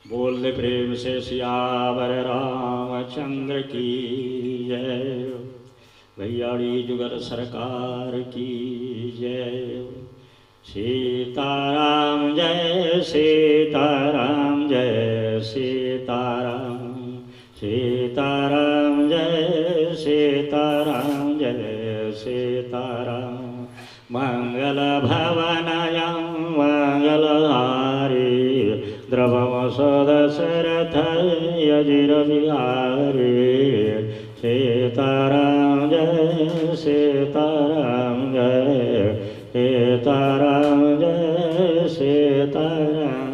बोल प्रेम से सियावर रामचंद्र की जय। भैयाड़ी जुगल सरकार की जय। सीताराम जय सीताराम जय सीताराम। सीताराम जय सीताराम जय सीताराम। मंगल भवनयं मंगलहारी द्रवम सदशरथ यजिर विहारी। सीताराम जय सीताराम जय सीताराम जय सीताराम।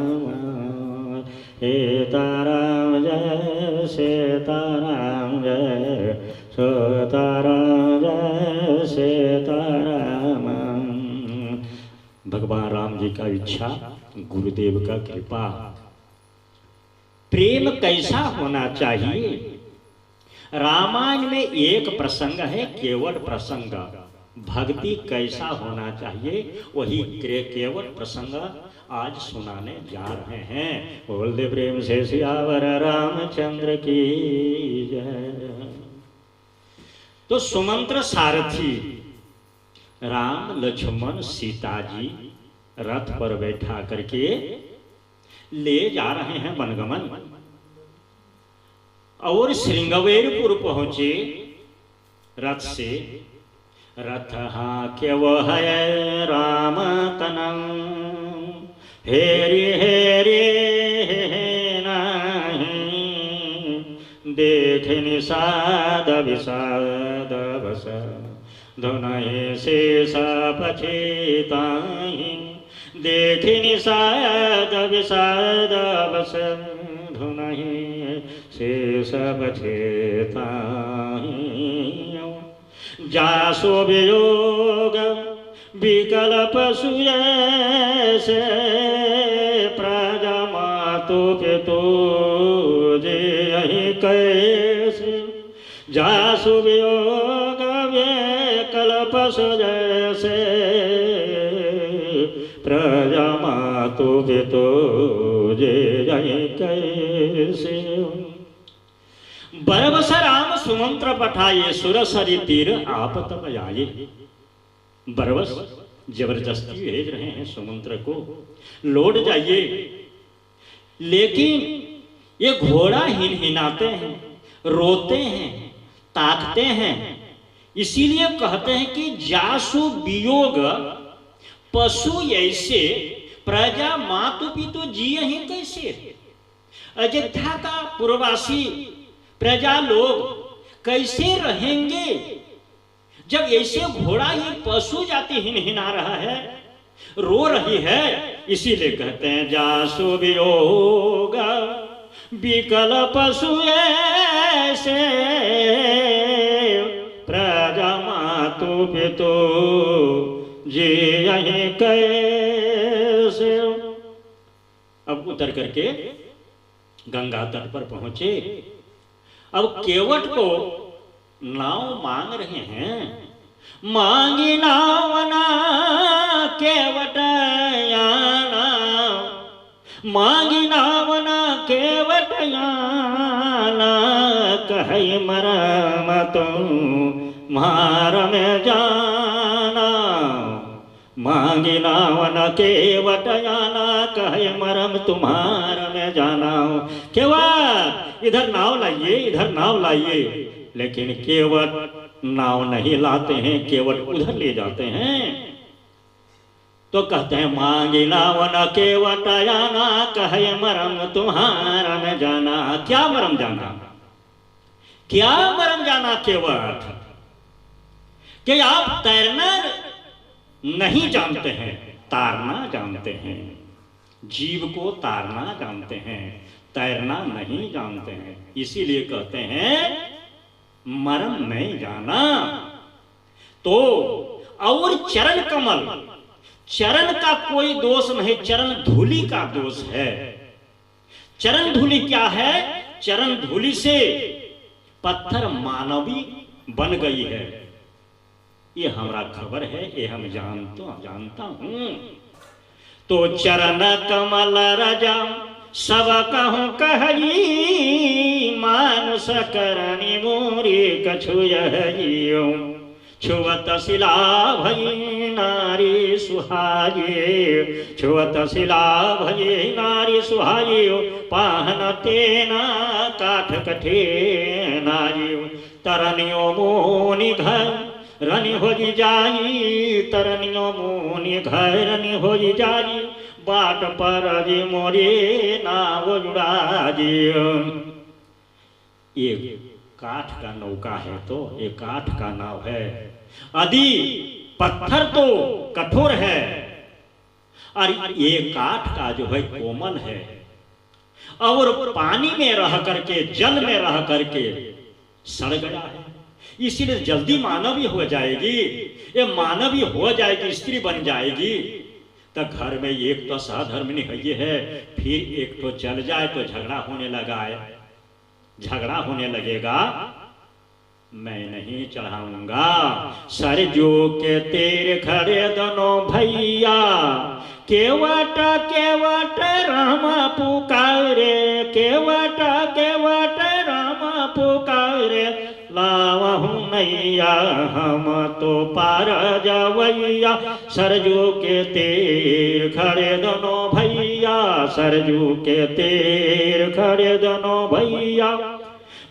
सीताराम जय सीताराम जय सीताराम जय सीताराम। भगवान राम जी का इच्छा, गुरुदेव का कृपा। प्रेम कैसा होना चाहिए? रामायण में एक प्रसंग है, केवल प्रसंग। भक्ति कैसा होना चाहिए वही केवल प्रसंग आज सुनाने जा रहे हैं। बोल दे प्रेम से सियावर रामचंद्र की जय। तो सुमंत्र सारथी राम लक्ष्मण सीता जी रथ पर बैठा करके ले जा रहे हैं वनगमन। और श्रृंगवेरपुर पहुंचे रथ से। रथ हाके वह है राम तनम हेरी हेरी नहीं। देख निषाद विषाद बस धुनहि शेष पछिताहि। देख निषाद विषाद बस धुनहि शेष पछिताहि। जासो वियोग विकल्प सुयसे प्रजा मातु पितु जे कैसे। जासु वियोग विकल्प सुयसे प्रजा मातु पितु जे कैसे। बरबस राम सुमंत्र पठाए सुरसरी तीर आप तब आए। बरबस जबरदस्ती भेज रहे हैं सुमंत्र को, लौट जाइए। लेकिन ये घोड़ा हिनहिनाते हैं, रोते हैं, ताकते हैं। इसीलिए कहते हैं कि जासु वियोग पशु ऐसे प्रजा मातु पितु जिये ही कैसे। अयोध्या का पूर्ववासी प्रजा लोग कैसे रहेंगे जब ऐसे घोड़ा ये पशु जाति हिनहिना रहा है, रो रही है। इसीलिए कहते हैं जासु वियोग विकल पशु ऐसे प्रजा मातु पितु जिये कैसे। अब उतर करके गंगा तट पर पहुंचे। अब केवट को नाव मांग रहे हैं। मांगी नाव ना केवट याना। मांगी नाव ना केवट याना। कहे मरम तुम्हार में जाना। मांगी नाव न केवट याना। कहे मरम तुम्हार में जाना। केवट इधर नाव लाइए, इधर नाव लाइए। लेकिन केवट नाव नहीं लाते हैं, केवट उधर ले जाते हैं। तो कहते हैं मांगी नाव न केवट याना। कहे मरम तुम्हारा में जाना। क्या मरम जाना, क्या मरम जाना केवट? कि आप तैरना नहीं जानते हैं, तारना जानते हैं। जीव को तारना जानते हैं, तैरना नहीं जानते हैं। इसीलिए कहते हैं मरम नहीं जाना। तो और चरण कमल, चरण का कोई दोष नहीं, चरण धूलि का दोष है। चरण धूलि क्या है? चरण धूलि से पत्थर मानवी बन गई है। ये हमारा खबर है, ये हम जानता हूं। तो चरण कमल रजा सब कहूँ कहई मानुष करनी मोरी कछु यहियो छुअत शिला भई नारी सुहाये छुअत शिला भई नारी सुहाये पाहन तेना काठ कठे नारी तरनियो मोनि घर रनि हो जाई तरनियो मोनि घर रनि हो जाई बाट पर जी मोरे नाव जुड़ा जी। ये काठ का नौका है तो ये काठ का नाव है। यदि पत्थर तो कठोर है और ये काठ का जो है कोमल है और पानी में रह करके जल में रह करके सड़ गया है, इसीलिए जल्दी मानवीय हो जाएगी। ये मानवीय हो जाएगी, स्त्री बन जाएगी तो घर में एक तो साधर्मिणी है, फिर एक तो चल जाए तो झगड़ा होने लगा है, झगड़ा होने लगेगा। मैं नहीं चढ़ाऊंगा सरजू के तेरे खड़े दोनों भैया केवट केवट राम पुकारे केवट केवट राम पुकारे लावहू नैया हम तो पार जवैया सरजू के तीर खड़े दोनों भैया सरजू के तीर खड़े दोनों भैया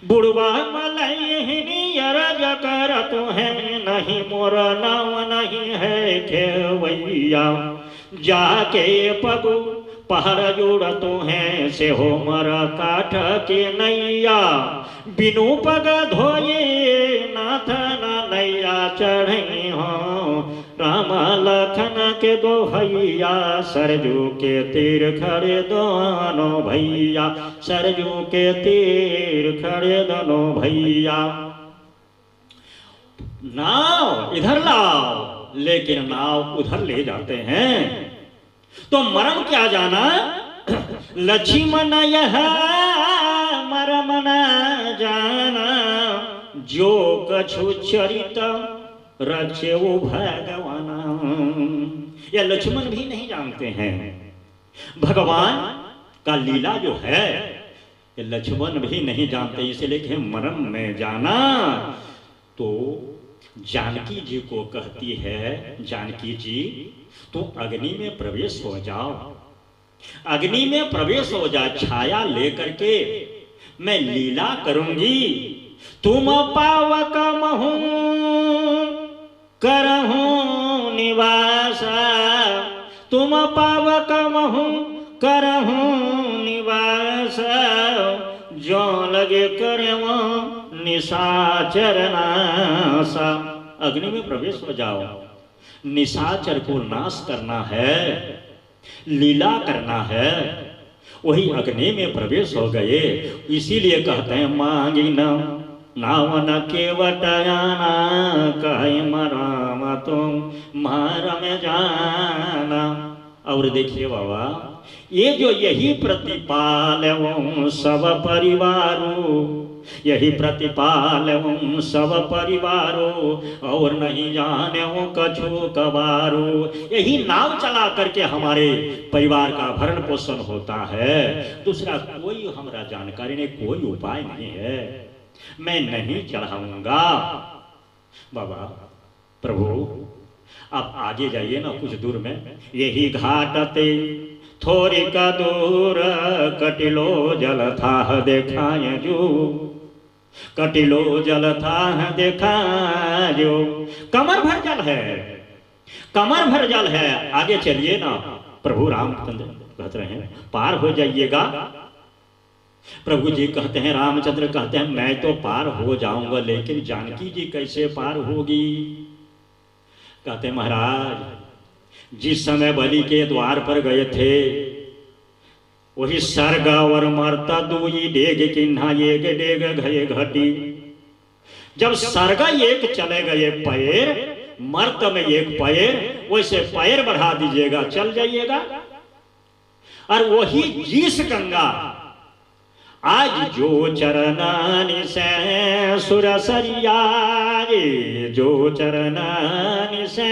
बुढ़वा मलैनी अरज कर तुम्हें नहीं मोर नाव नहीं है खेवैया जाके पगु पहर जोड़ तुम्हें से हो मर काठ के नैया बिनु पग धोए नाथ न नैया चढ़े हो राम लखन के दो भैया सरजू के तीर खड़े दोनों भैया सरजू के तीर खड़े दोनों भैया। नाव इधर लाओ लेकिन नाव उधर ले जाते हैं तो मरम क्या जाना लक्ष्मण यह मरम न जाना जो कछु चरित रचे वो भगवान। यह लक्ष्मण भी नहीं जानते हैं भगवान का लीला जो है, ये लक्ष्मण भी नहीं जानते, इसलिए कि मरम में जाना। तो जानकी जी को कहती है जानकी जी तो अग्नि में प्रवेश हो जाओ, अग्नि में प्रवेश हो जा, छाया लेकर के मैं लीला करूंगी। तुम पावक महू करहूं निवास तुम पावक महू करहूं निवास जो लगे करवा निशाचर नासा। अग्नि में प्रवेश हो जाओ, निशाचर को नाश करना है, लीला करना है। वही अग्नि में प्रवेश हो गए। इसीलिए कहते हैं मांगी न नावन केवटयाना कहे मराम तुम मारम जाना। और देखिए बाबा ये जो यही प्रतिपाल सब परिवारों यही प्रतिपाल सब परिवारों और नहीं जाने कछु कबारो। यही नाव चला करके हमारे परिवार का भरण पोषण होता है, दूसरा कोई हमारा जानकारी नहीं, कोई उपाय नहीं है। मैं नहीं चढ़ाऊंगा। बाबा प्रभु आप आगे जाइए ना कुछ दूर में, यही घाटते थोड़ी का दूर कटिलो जल था देखाए जो कटिलो जल था देखा जो। कमर भर जल है, कमर भर जल है। आगे चलिए ना, प्रभु रामचंद्र कहते हैं पार हो जाइएगा। प्रभु जी कहते हैं, रामचंद्र कहते हैं मैं तो पार हो जाऊंगा, लेकिन जानकी जी कैसे पार होगी। कहते महाराज जिस समय बलि के द्वार पर गए थे वही सर्ग और मरता दुई डेग किन्हा एक डेग घये घटी। जब सर्ग एक चले गए पैर, मर्त में एक पैर, वैसे पैर बढ़ा दीजिएगा चल जाइएगा। और वही जिस गंगा आज जो चरनानि से सुरसरिया जो चरनानि से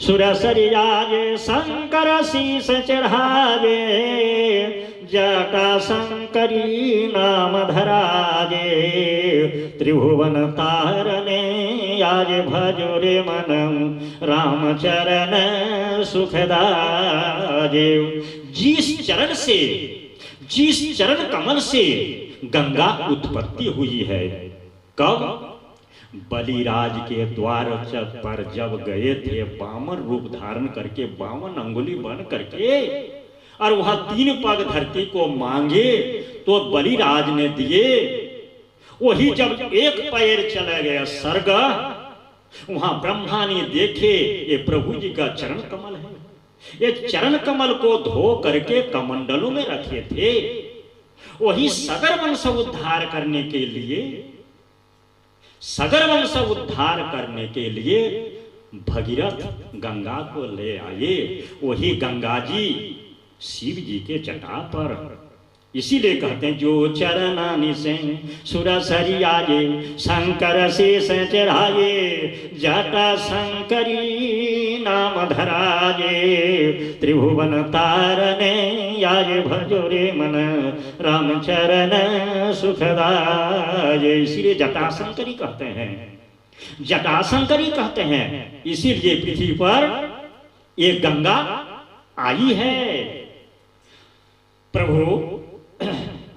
सुरसरिया शंकर शीस चढ़ावे जटाशंकरी नाम धराजे, त्रिभुवन तारने आज भजो रे मनम, रामचरण सुखदाजे। जिस चरण से, जिस चरण कमल से गंगा उत्पत्ति हुई है, कब? बलिराज के द्वार पर जब गए थे, बामन रूप धारण करके, 52 अंगुली बन करके, और वहां 3 पग धरती को मांगे तो बलिराज ने दिए। वही जब एक पैर चला गया स्वर्ग, वहां ब्रह्मा ने देखे ये प्रभु जी का चरण कमल है। ये चरण कमल को धो करके कमंडलों में रखे थे। वही सगर वंश उद्धार करने के लिए, सगर वंश उद्धार करने के लिए भगीरथ गंगा को ले आए। वही गंगा जी शिव जी के जटा पर, इसीलिए कहते हैं जो चरणानि से सुरसरी आजे, शंकर शेष चढ़ाए, जटा शंकरी नाम धराजे, त्रिभुवन तारने आज भजो रे मन, रामचरण सुखदाये। इसीलिए जटाशंकरी कहते हैं, जटाशंकरी कहते हैं। इसीलिए पृथ्वी पर एक गंगा आई है। प्रभु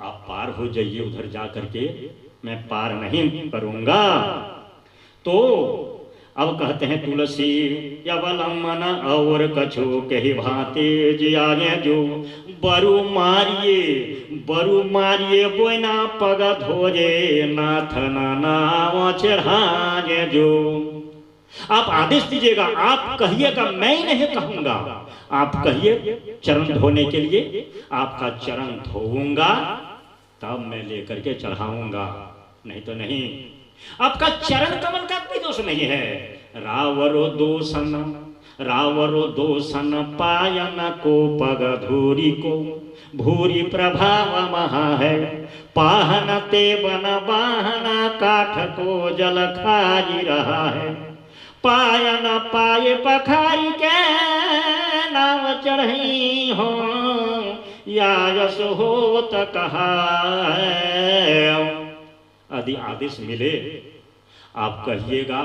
आप पार हो जाइए उधर जा करके, मैं पार नहीं करूंगा। तो अब कहते हैं तुलसी अवलंबन और कछु कही भाते जियागे जो, बरु मारिए बोना पग धोजे, नाथन नाव चढ़ागे जो। आप आदेश दीजिएगा, आप कहिएगा, मैं ही नहीं कहूंगा। आप कहिए चरण धोने के लिए, आपका चरण धोऊंगा तब मैं लेकर के चढ़ाऊंगा, नहीं तो नहीं। आपका चरण कमल का कोई दोष नहीं है। रावरो दोषन पायन को पग धूरी को, भूरी प्रभाव महा है, पाहन ते बन वाहन काठ को जल खाई रहा है, पाया न पाए पखारी के नाम चढ़ी हो, या यश हो तो कहा। यदि आदेश मिले आप कहिएगा,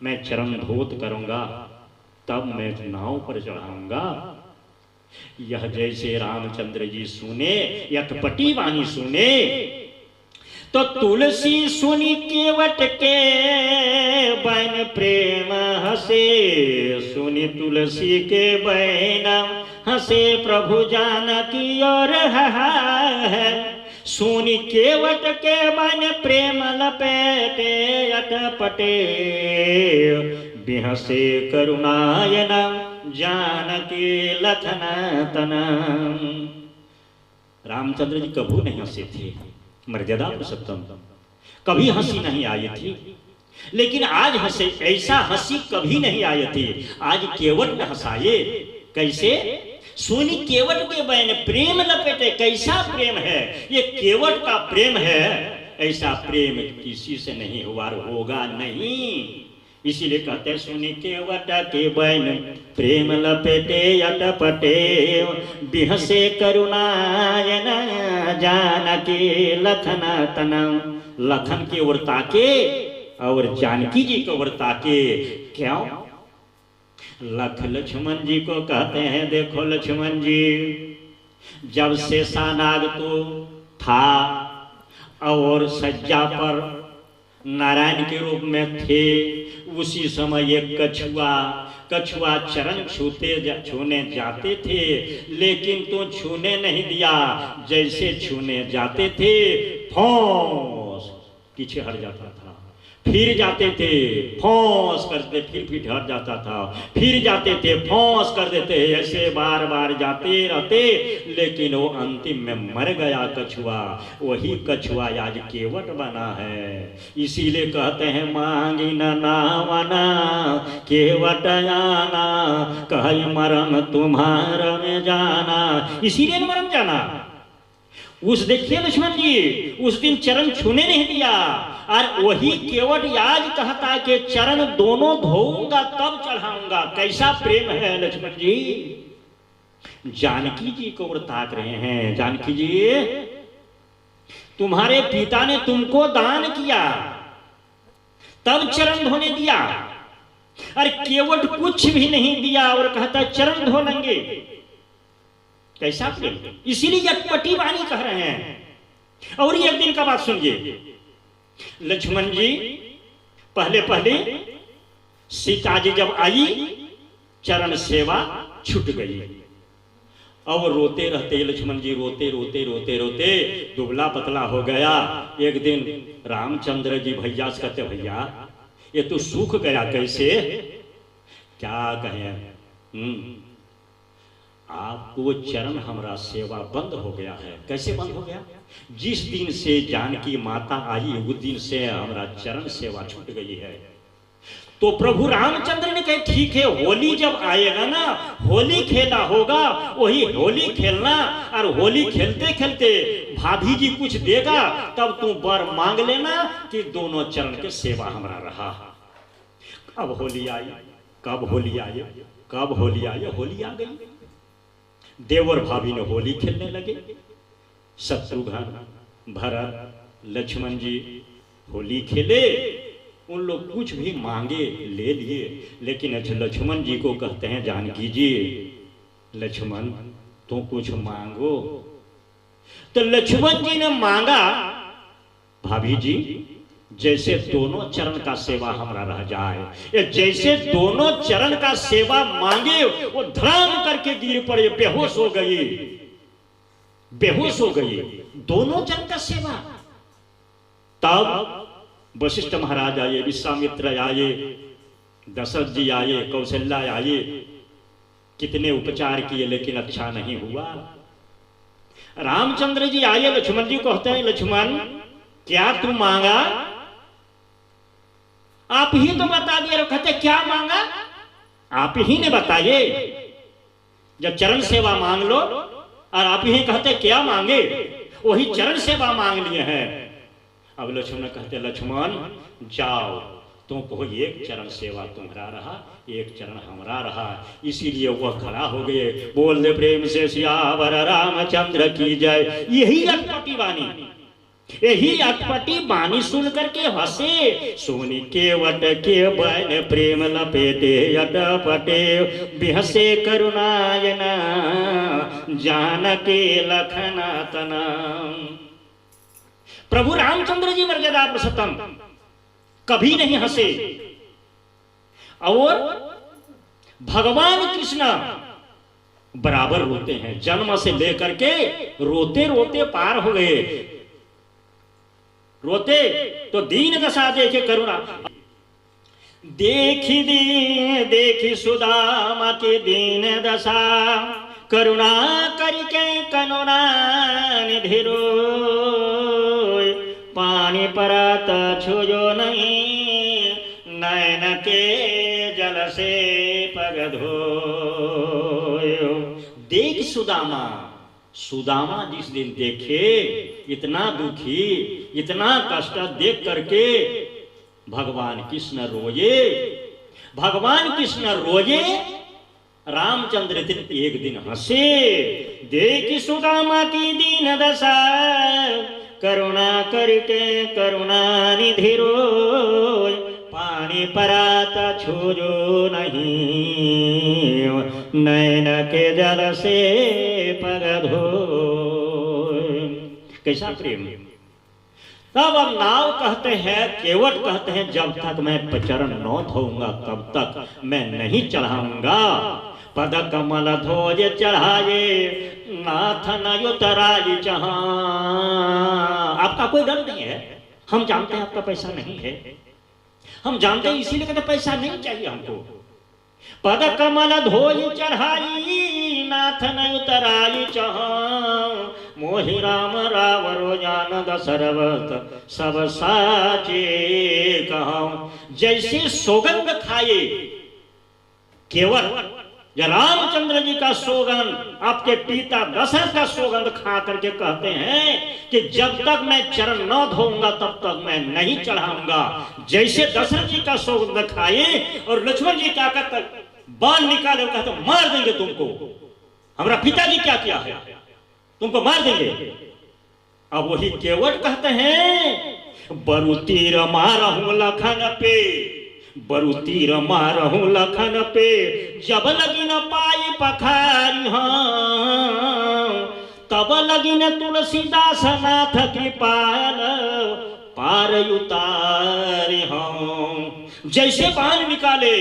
मैं चरण धोत करूंगा तब मैं नाव पर चढ़ाऊंगा। यह जैसे रामचंद्र जी सुने, यथपटी वाणी सुने, तो तुलसी सुनी केवट के बैन प्रेम हसे, सुनी तुलसी के बैन हसे, प्रभु जानकी और है, सुनी केवट के बैन प्रेम लपेटे अटपटे, बिहसे करुणायन जानकी लखन तना। रामचंद्र जी कभू नहीं हंसे थे, मर्यादा पुरुषोत्तम, कभी हंसी नहीं आई थी, लेकिन आज हंसे। ऐसा हंसी कभी नहीं आई थी, आज केवट न हंसाए। कैसे? सोनी केवट के बैन प्रेम लपेटे। कैसा प्रेम है ये? केवट का प्रेम है। ऐसा प्रेम किसी से नहीं हुआ, होगा नहीं। इसीलिए कहते हैं सुनी केवट के बैन प्रेम लपेटे अटपटे, बिहसे करुणायन जानकी लखन तना। लखन की ओर ताके और जानकी जी की ओर ताके। क्यों? लक्ष्मण जी को कहते हैं, देखो लक्ष्मण जी, जब शेषानाग तो था और सज्जा पर नारायण के रूप में थे, उसी समय एक कछुआ चरण छूने जाते थे, लेकिन तो छूने नहीं दिया। जैसे छूने जाते थे फौस पीछे हट जाता था, फिर जाते थे फौस करते, फिर हट जाता था, फिर जाते थे फौस कर देते। ऐसे बार बार जाते रहते, लेकिन वो अंतिम में मर गया कछुआ। वही कछुआ आज केवट बना है। इसीलिए कहते हैं मांगी नावना केवट आना, कहीं मरम तुम्हारा में जाना। इसीलिए मरम जाना। उस देखिए लक्ष्मण जी, उस दिन चरण छूने नहीं दिया, और वही केवट आज कहता है कि चरण दोनों धोऊंगा तब चढ़ाऊंगा। कैसा प्रेम है लक्ष्मण जी। जानकी जी को और ताक रहे हैं। जानकी जी, तुम्हारे पिता ने तुमको दान किया, तब चरण धोने दिया, अरे केवट कुछ भी नहीं दिया और कहता चरण धो लेंगे। कैसा प्रेम! इसीलिए अटपटी वाणी कह रहे हैं। और एक दिन का बात सुनिए, लक्ष्मण जी पहले पहले सीता जी जब आई, चरण सेवा छूट गई और रोते रहते लक्ष्मण जी, रोते रोते रोते रोते दुबला पतला हो गया। एक दिन रामचंद्र जी भैया से कहते, भैया ये तो सूख गया कैसे? क्या कहें, आपको चरण हमारा सेवा बंद हो गया है। कैसे बंद हो गया? जिस दिन से जानकी माता आई उस दिन से हमारा चरण सेवा छूट गई है। तो प्रभु रामचंद्र ने कहा ठीक है, होली जब आएगा ना, होली खेला होगा, वही होली खेलना, और होली खेलते खेलते भाभी जी कुछ देगा तब तू वर मांग लेना कि दोनों चरण के सेवा हमारा रहा। अब होली आई, कब होली आई, कब होली आई? होली आ गई। देवर भाभी ने होली खेलने लगे। शत्रुघ्न, भरत, लक्ष्मण जी होली खेले। उन लोग कुछ भी मांगे ले लिए, लेकिन लक्ष्मण जी को कहते हैं जानकी जी, लक्ष्मण तू कुछ मांगो। तो लक्ष्मण जी ने मांगा, भाभी जी जैसे दोनों चरण का सेवा हमारा रह जाए। जैसे दोनों चरण का सेवा मांगे, वो धड़ाम करके गिर पड़े, बेहोश हो गई, बेहोश हो गई। दोनों चरण का सेवा। तब वशिष्ठ महाराज आए, विश्वामित्र आए, दशरथ जी आए, कौशल्या आए, कितने उपचार किए लेकिन अच्छा नहीं हुआ। रामचंद्र जी आए, लक्ष्मण जी को कहते हैं, लक्ष्मण क्या तू मांगा? आप ही तो बता दिए। कहते क्या मांगा? आप ही ने बताइए। जब चरण सेवा मांग लो और आप ही कहते क्या मांगे, वही चरण सेवा मांग लिए हैं। अब लक्ष्मण कहते, लक्ष्मण जाओ, तुमको एक चरण सेवा तुम्हारा रहा, एक चरण हमारा रहा। इसीलिए वह खड़ा हो गए, बोल दे प्रेम से सियावर रामचंद्र की जय। यही अटपटी वाणी, यही अटपटी वाणी सुन करके हंसे। सोनी केवट के बन प्रेम लपेटे अटपटे, बिहसे करुणायना जानके लखना तना। प्रभु रामचंद्र जी मर्यादा पुरुषोत्तम कभी नहीं हंसे। और भगवान कृष्ण बराबर रोते हैं, जन्म से लेकर के रोते रोते पार हो गए। रोते तो दीन दशा देखे करुणा, देखी सुदामा के दीन दशा, करुणा करके कनुना निधिरो, पानी परत छुजो नहीं, नैन के जल से पग धोयो। देख सुदामा, सुदामा जिस दिन देखे इतना दुखी, इतना कष्ट देख करके भगवान कृष्ण रोए। भगवान कृष्ण रोए, रामचंद्र दिन एक दिन हंसे। देख सुदामा की दीन दशा, करुणा करके करुणा निधि रोय, पानी पराता छोजो नहीं, नैन के जल से पग धोय। कैसा प्रेम! तब अब नाव कहते हैं, केवट कहते हैं, जब तक मैं चरण न धोऊंगा तब तक मैं नहीं चढ़ाऊंगा। पद कमल ध्वज चढ़ाए, नाथ न उतराई जहां। आपका कोई डर नहीं है, हम जानते हैं आपका पैसा नहीं है, हम जानते हैं, इसीलिए कहते पैसा नहीं चाहिए हमको। पद कमल ध्वज चढ़ाई, नाथ न उतराई जहां। मोहि राम रावरो जानद सर्वत, सब साचे कहूं। जैसे सौगंध खाए केवट, या रामचंद्र जी का सौगंध आपके पिता दशरथ का सौगंध खा करके कहते हैं कि जब तक मैं चरण न धोऊंगा तब तक मैं नहीं चढ़ाऊंगा। जैसे दशरथ जी का सौगंध खाए और लक्ष्मण जी क्या कहते, बाल निकाले, कहते मार देंगे तुमको। हमारा पिताजी क्या किया है, तुमको मार देंगे। अब वही केवट कहते हैं बरु तीर मारहूं लखन पे, बरु तीर मारहूं लखन पे, जब लगी न पाई पखारी तब लगी न तुलसीदास नाथ कृपाल पार उतारे जैसे बाण निकाले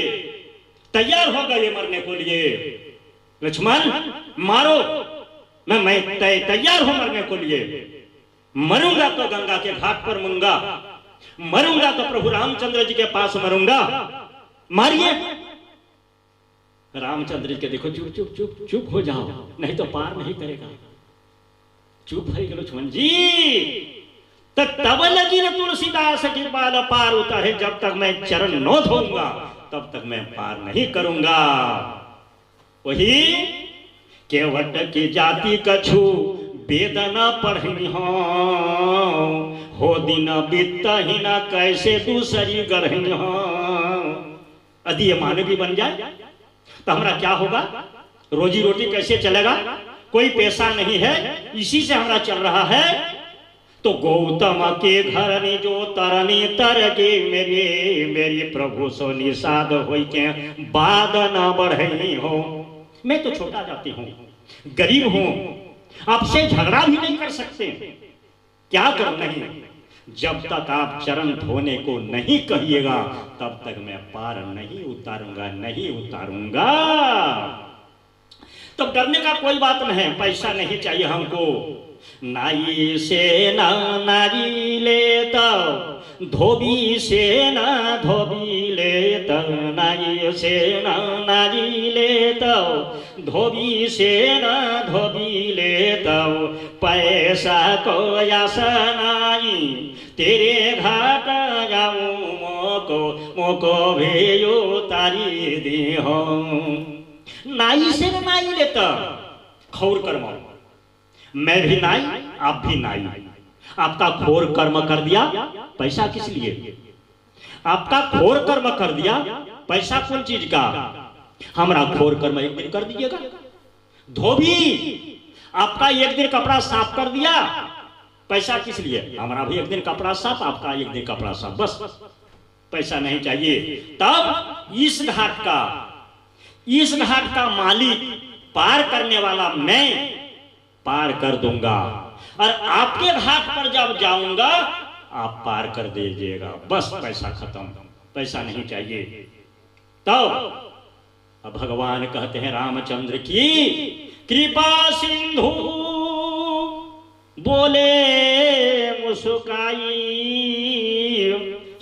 तैयार हो गए मरने को लिए, लक्ष्मण मारो, मैं तैयार हूं मरने को लिए, मरूंगा तो गंगा के घाट पर मरूंगा, मरूंगा तो प्रभु रामचंद्र जी के पास मरूंगा, मारिए। रामचंद्र जी के देखो चुप चुप चुप चुप हो जाओ, नहीं तो पार नहीं करेगा, चुप है लक्ष्मण जी। तब लगी न तुलसीदास की बाल पार उतारे, जब तक मैं चरण न धोऊंगा तब तक मैं पार नहीं करूंगा। वही केवट की जाति कछु वेदना पढ़ी हो दिन बीतही न कैसे दूसरी गढ़ी यदि ये मानवी बन जाए तो हमारा क्या होगा, रोजी रोटी कैसे चलेगा, कोई पैसा नहीं है, इसी से हमारा चल रहा है। तो गौतम के घर ने जो तरनी तर के मेरी प्रभु सो निषाद हो के बाद न बढ़ी हो। मैं तो छोटा जाती हूँ, गरीब हूँ, आपसे झगड़ा भी नहीं कर सकते, क्या कर नहीं, जब तक आप चरण धोने को नहीं कहिएगा तब तक मैं पार नहीं उतारूंगा, नहीं उतारूंगा। तब डरने का कोई बात नहीं है, पैसा नहीं चाहिए हमको, नाई से ना नारी लेता, धोबी से ना धोबी लेता, नाई से ना नारी लेता, धोबी से ना धोबी लेता, पैसा को आशा नाई, तेरे घाट जाऊं मोको भेयो तारी दे हो। नाई से नाई लेता, खौर कर्म, मैं भी नाई आप भी नाई, आपका खोर कर्म कर दिया, पैसा किस लिए, आपका खोर कर्म कर दिया, पैसा कौन चीज का, हमारा खोर कर्म एक दिन कर दीजिएगा। धोबी आपका एक दिन कपड़ा साफ कर दिया, पैसा किस लिए, हमारा भी एक दिन कपड़ा साफ, आपका एक दिन कपड़ा साफ, बस पैसा नहीं चाहिए। तब इस घाट का मालिक, पार करने वाला मैं पार कर दूंगा, और आपके घाट पर जब जाऊंगा आप पार कर दीजिएगा, बस पैसा खत्म, पैसा नहीं चाहिए। तब भगवान कहते हैं रामचंद्र की कृपा सिंधु बोले मुस्काई,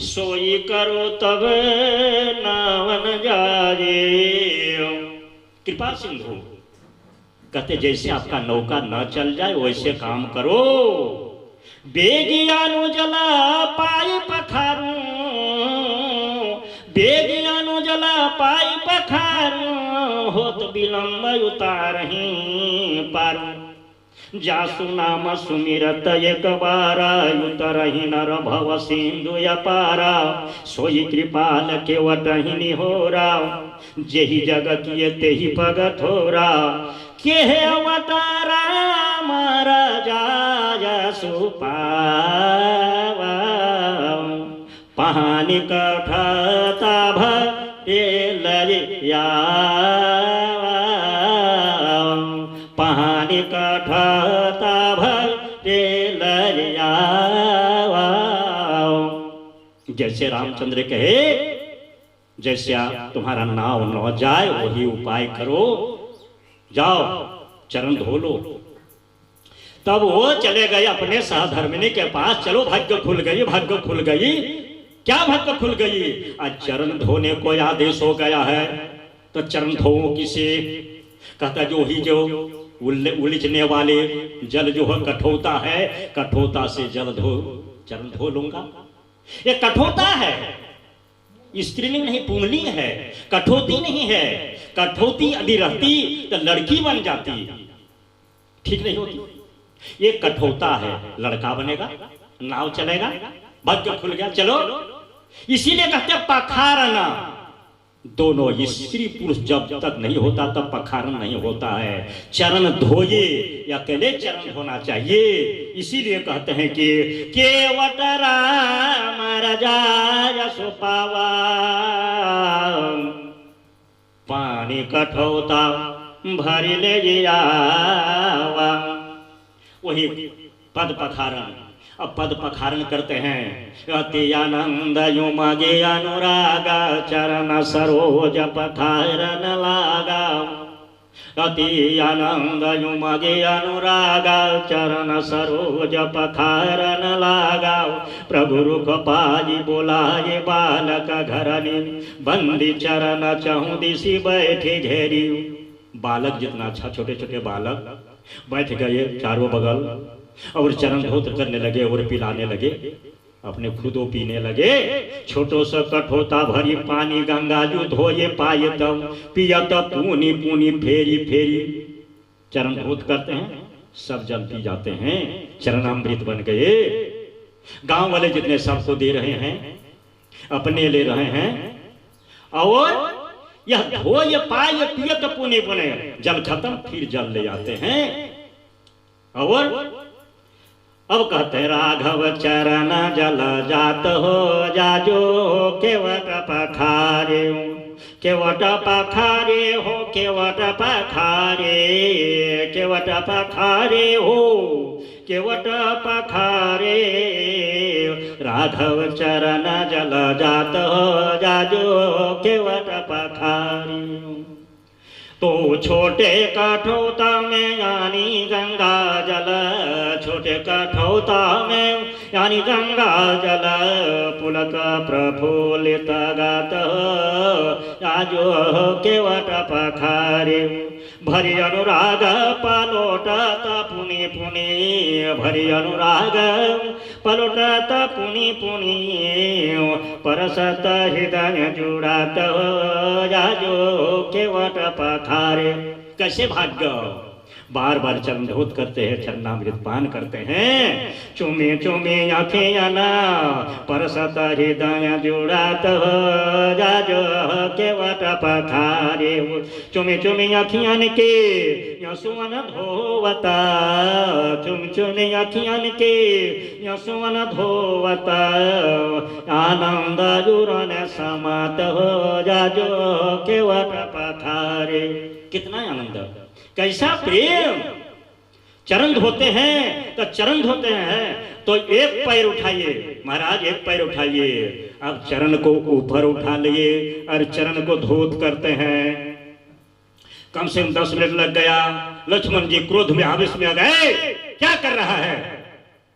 सोई करो तब नावन जाए। कृपा सिंधु कहते जैसे आपका नौका न चल जाए वैसे काम करो, बेगियानु जला पाई पखारू, बेगियानु जला पाई पखारू, होत विलंब उतारही पारू, जासु नाम सुमिरत एक बारा, उतरही नर भव सिंधु अपारा, सोई कृपाल केवटहि निहोरा, जेहि जग किए तेहि पग थोरा, के अवतारा मारा जासु पावा, पहानी कठता भरिया, पहानी कठता भरिया। जैसे रामचंद्र कहे जैसे तुम्हारा नाव न जाए वही उपाय करो, जाओ चरण धो लो। तब वो चले गए अपने सहधर्मिणी के पास, चलो भाग्य खुल गई, भाग्य खुल गई, क्या भाग्य खुल गई, आज चरण धोने को आदेश हो गया है, तो चरण धो किसे, कहता जो ही जो उलझने वाले जल जो है कठोता है, कठोता से जल धो, चरण धो लूंगा। ये कठोता है, स्त्रीलिंग नहीं पुंगलिंग है, कठोती नहीं है, कठोती यदि रहती तो लड़की बन जाती, ठीक नहीं होती, ये कठोता है, लड़का बनेगा, नाव चलेगा, भाग्य खुल गया, चलो। इसीलिए कहते पखारना, दोनों स्त्री पुरुष जब तक नहीं होता तब पखारन नहीं होता है। चरण धोए या अकेले चरण धोना चाहिए। इसीलिए कहते हैं कि केवट राम रजाय सुपावा, पानी कठौता भरी ले जावा। वही पद पखारन। अब पद पखारन करते हैं। अति आनंद युमगे अनुराग, चरण सरोज पखारन लागा। अति आनंद युमगे अनुराग, चरण सरोज पखारन लागा। प्रभु रुख पाई बोलाए बालक घरनी, बंदी चरण चहु दिशि बैठी घेरी। बालक जितना अच्छा, छोटे छोटे बालक बैठ गए चारों बगल और चरण धोत करने लगे और पिलाने लगे, अपने खुदो पीने लगे। छोटो सा कठोता भरी पानी गंगा जू धोए पाए तब, पियत पूनी पूनी फेरी फेरी। चरण धोत करते हैं, सब जल पी जाते हैं, चरणामृत बन गए। गांव वाले जितने सबको दे रहे हैं, अपने ले रहे हैं। और यह धोए पाए पियत पूनी पुने, जल खत्म फिर जल ले जाते हैं। और अब कहते राघव चरण जल जात हो जाजो, केवट पखारे केवट पखारे हो, केवट पखारे, केवट पखारे हो, केवट पखारे। राघव चरण जल जात हो जाजो, केवट पखारे। तो छोटे कठौता में यानी गंगा जल, छोटे कठौता में यानी गंगा जल, पुलक प्रफुल्लित गात आजो केवट पखारे। भरी अनुराग पलोटत पुनि पुनि, भरी अनुराग पलोटत पुनि पुनि। परसत हृदय जुड़ात आजो केवट पखारे। कैसे भाग्य, बार बार चरण धोत करते हैं, चरणामृत पान करते हैं। चुमे चुमे आँखें ना, परसत हृदय जुड़ात जाजो केवट पखारे। चुमे चुमे आँखियन के यसुवन धोवता, चुम चुमे आँखियन के यसुवन धोवता। आनंद जुरन समात हो जाजो केवट पखारे। कितना आनंद, कैसा प्रेम। चरण धोते हैं तो चरण धोते हैं तो एक पैर उठाइए महाराज, एक पैर उठाइए। अब चरण को ऊपर उठा लिए और चरण को धोत करते हैं। कम से कम 10 मिनट लग गया। लक्ष्मण जी क्रोध में आवेश में आ गए, क्या कर रहा है,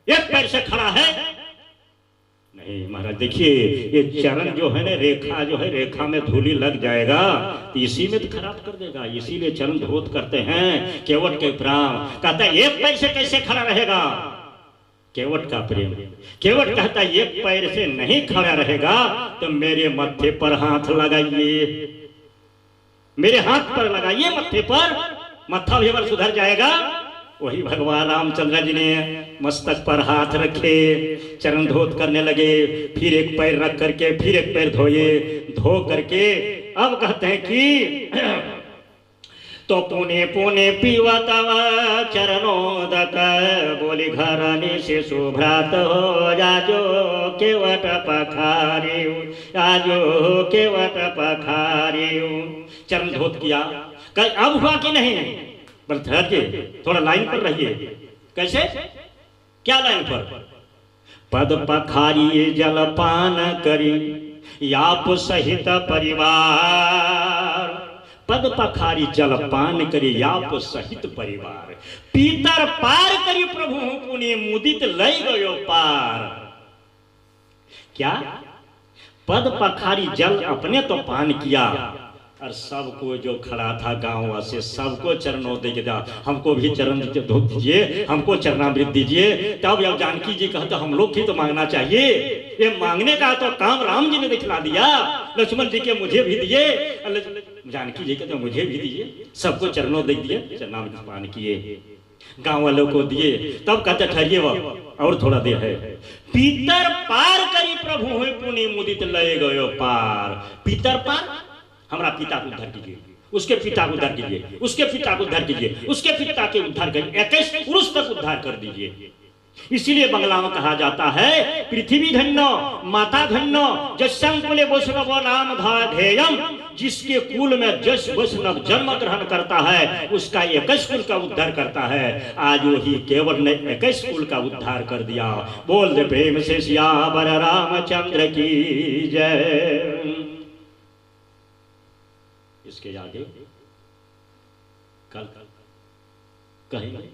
एक पैर से खड़ा है। नहीं महाराज देखिए, ये चरण जो है ना, रेखा जो है, रेखा में धूली लग जाएगा तो इसी में तो खराब कर देगा। इसीलिए चरण धोत करते हैं। केवट के प्राण कहता है एक पैर से कैसे खड़ा रहेगा। केवट का प्रेम, केवट कहता है एक पैर से नहीं खड़ा रहेगा तो मेरे मत्थे पर हाथ लगाइए, मेरे हाथ पर लगाइए मत्थे पर, मत्था भी अगर सुधर जाएगा। वही भगवान रामचंद्र जी ने मस्तक पर हाथ रखे, चरण धोत करने लगे। फिर एक पैर रख करके फिर एक पैर धोए, धो करके अब कहते हैं कि तो पुणे पुणे पीवतवा चरणोदक, बोली घरानी से शुभ्रात हो जाजो केवट पखारे, आजो केवट पखारे। चरण धोत किया, कल अब हुआ कि नहीं, बल ठहरिए, थोड़ा लाइन पर रहिए। कैसे, क्या लाइन पर। पद पखारी जलपान करी याप सहित परिवार, पद पखारी जलपान करी याप सहित परिवार। पीतर पार करी प्रभु पुनि मुदित लय गयो पार। क्या, पद पखारी जल अपने तो पान किया और सबको जो खड़ा था गांव वासी सबको चरणोदय के दिया, हमको भी चरण धो दीजिए, हमको चरणामृत दीजिए। तब जब जानकी जी कहते हम लोग की तो मांगना चाहिए, ये मांगने का तो काम राम जी ने दिखला दिया। लक्ष्मण जी के मुझे भी दिए, जानकी जी कहते मुझे भी दीजिए, सबको चरणोदय दिए, चरणामृत पान किए, गांव वालों को दिए। तब कहते ठहरिए वह और थोड़ा देर है। पीतर पार करी प्रभु हुए पुनि मुदित लय गयो पार। पीतर पार हमारा पिता को उद्धार कीजिए, उसके पिता को उद्धार कीजिए, उसके पिता को उद्धार कीजिए, उसके पिता के उद्धार कीजिए, 21 पुरुष तक उद्धार कर दीजिए। इसीलिए बंगला में कहा जाता है पृथ्वी धन्य माता धन्य जस्कुले वैष्णव नाम ध्येयम, जिसके कुल में जस वैष्णव जन्म ग्रहण करता है उसका 21 कुल का उद्धार करता है। आज वही केवट ने 21 कुल का उद्धार कर दिया। बोल दे प्रेम से सियावर रामचंद्र की जय। इसके आगे कल कहेंगे।